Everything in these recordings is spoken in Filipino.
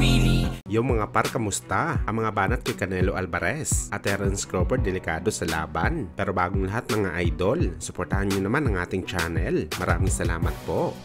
really. Yung mga par, kamusta? Ang mga banat kay Canelo Alvarez at Terence Crawford delikado sa laban. Pero bagong lahat mga idol, suportahan nyo naman ang ating channel. Maraming salamat po.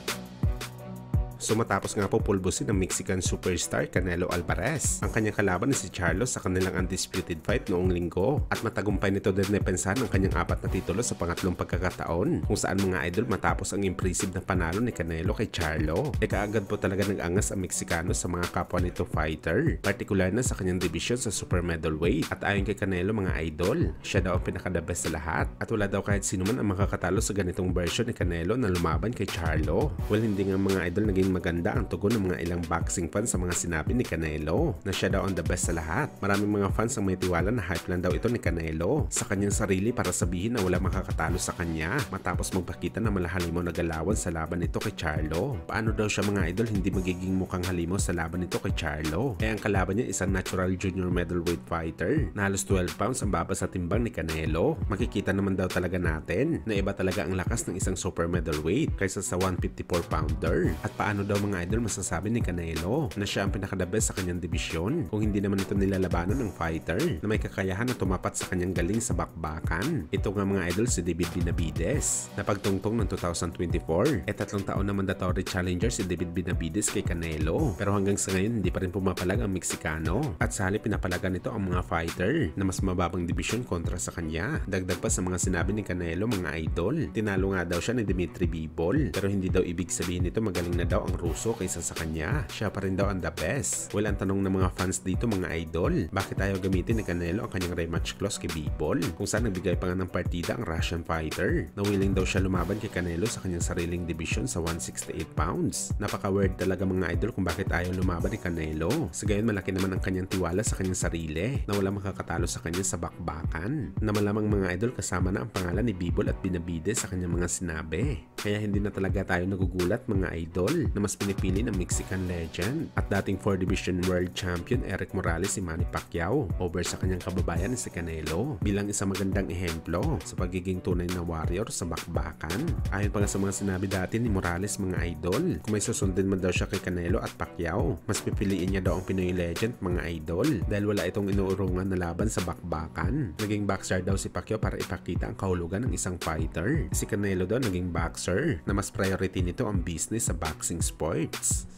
So matapos nga po pulbusin ng Mexican superstar Canelo Alvarez, ang kanyang kalaban na si Charlo sa kanilang undisputed fight noong linggo, at matagumpay nito din depensahan ang kanyang 4 na titulo sa pangatlong pagkakataon, kung saan mga idol matapos ang impressive na panalo ni Canelo kay Charlo, kaagad po talaga nag-angas ang Meksikano sa mga kapwa nito fighter, partikular na sa kanyang division sa super middleweight. At ayon kay Canelo mga idol, siya daw ang pinaka-the best sa lahat, at wala daw kahit sino man ang makakatalo sa ganitong version ni Canelo na lumaban kay Charlo. Well, hindi nga mga idol naging maganda ang tugon ng mga ilang boxing fans sa mga sinabi ni Canelo na siya daw ang the best sa lahat. Maraming mga fans ang may tiwala na hype lang daw ito ni Canelo sa kanyang sarili para sabihin na wala makakatalo sa kanya matapos magpakita ng malahalimaw na galawan sa laban nito kay Charlo. Paano daw siya mga idol hindi magiging mukhang halimaw sa laban nito kay Charlo? Ang kalaban niya isang natural junior middleweight fighter na halos 12 pounds ang baba sa timbang ni Canelo. Makikita naman daw talaga natin na iba talaga ang lakas ng isang super middleweight kaysa sa 154 pounder. At paano daw mga idol masasabi ni Canelo na siya ang pinaka-the best sa kanyang dibisyon kung hindi naman ito nilalabanan ng fighter na may kakayahan na tumapat sa kanyang galing sa bakbakan? Ito nga mga idol si David Benavidez na pagtungtong ng 2024. 3 taon na mandatory challenger si David Benavidez kay Canelo, pero hanggang sa ngayon hindi pa rin pumapalag ang Meksikano, at sa halip pinapalagan nito ang mga fighter na mas mababang dibisyon kontra sa kanya. Dagdag pa sa mga sinabi ni Canelo mga idol, tinalo nga daw siya ni Dimitri Bivol, pero hindi daw ibig sabihin nito magaling na daw ang Ruso kaysa sa kanya. Siya pa rin daw ang the best. Well, ang tanong ng mga fans dito mga idol, bakit ayaw gamitin ni Canelo ang kanyang rematch clause kay Bivol, kung saan nagbigay pa nga ng partida ang Russian fighter na willing daw siya lumaban kay Canelo sa kanyang sariling division sa 168 pounds. Napaka-weird talaga mga idol kung bakit ayaw lumaban ni Canelo. Sa gayon malaki naman ang kanyang tiwala sa kanyang sarili na wala makakatalo sa kanya sa bakbakan, na malamang mga idol kasama na ang pangalan ni Bivol at Benavidez sa kanyang mga sinabi. Kaya hindi na talaga tayo nagugulat mga idol na mas pinipili ng Mexican legend at dating 4 division world champion Eric Morales si Manny Pacquiao over sa kanyang kababayan si Canelo bilang isang magandang ehemplo sa pagiging tunay na warrior sa bakbakan. Ayon pa nga sa mga sinabi dati ni Morales mga idol, kung may susundin man daw siya kay Canelo at Pacquiao, mas pipiliin niya daw ang Pinoy legend mga idol dahil wala itong inuurungan na laban sa bakbakan. Naging boxer daw si Pacquiao para ipakita ang kahulugan ng isang fighter. Si Canelo daw naging boxer na mas priority nito ang business sa boxing sports.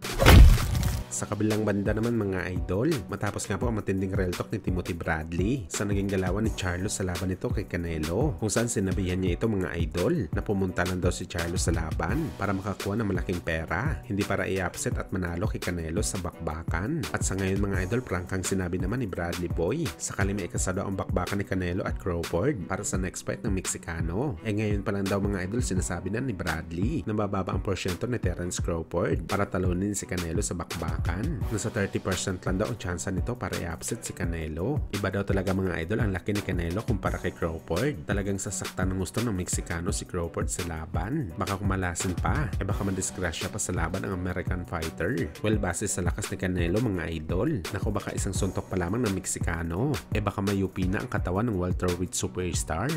Sa kabilang banda naman mga idol, matapos nga po ang matinding real talk ni Timothy Bradley sa naging galawan ni Charlo sa laban nito kay Canelo, kung saan sinabihan niya ito mga idol na pumunta lang daw si Charlo sa laban para makakuha ng malaking pera, hindi para i-upset at manalo kay Canelo sa bakbakan. At sa ngayon mga idol, prangkang sinabi naman ni Bradley Boy sakali may ikasado ang bakbakan ni Canelo at Crawford para sa next fight ng Meksikano. Ngayon pa lang daw mga idol sinasabi na ni Bradley na bababa ang porsyento ni Terence Crawford para talunin si Canelo sa bakbakan. Nasa 30% lang daw ang tsansa nito para i-upset si Canelo. Iba daw talaga mga idol ang laki ni Canelo kumpara kay Crawford. Talagang sasaktan ng gusto ng Meksikano si Crawford sa laban. Baka kumalasin pa, baka madisgrasya pa sa laban ang American fighter. Well, base sa lakas ni Canelo mga idol, naku baka isang suntok pa lamang ng Meksikano, baka mayupi na ang katawan ng welterweight superstar.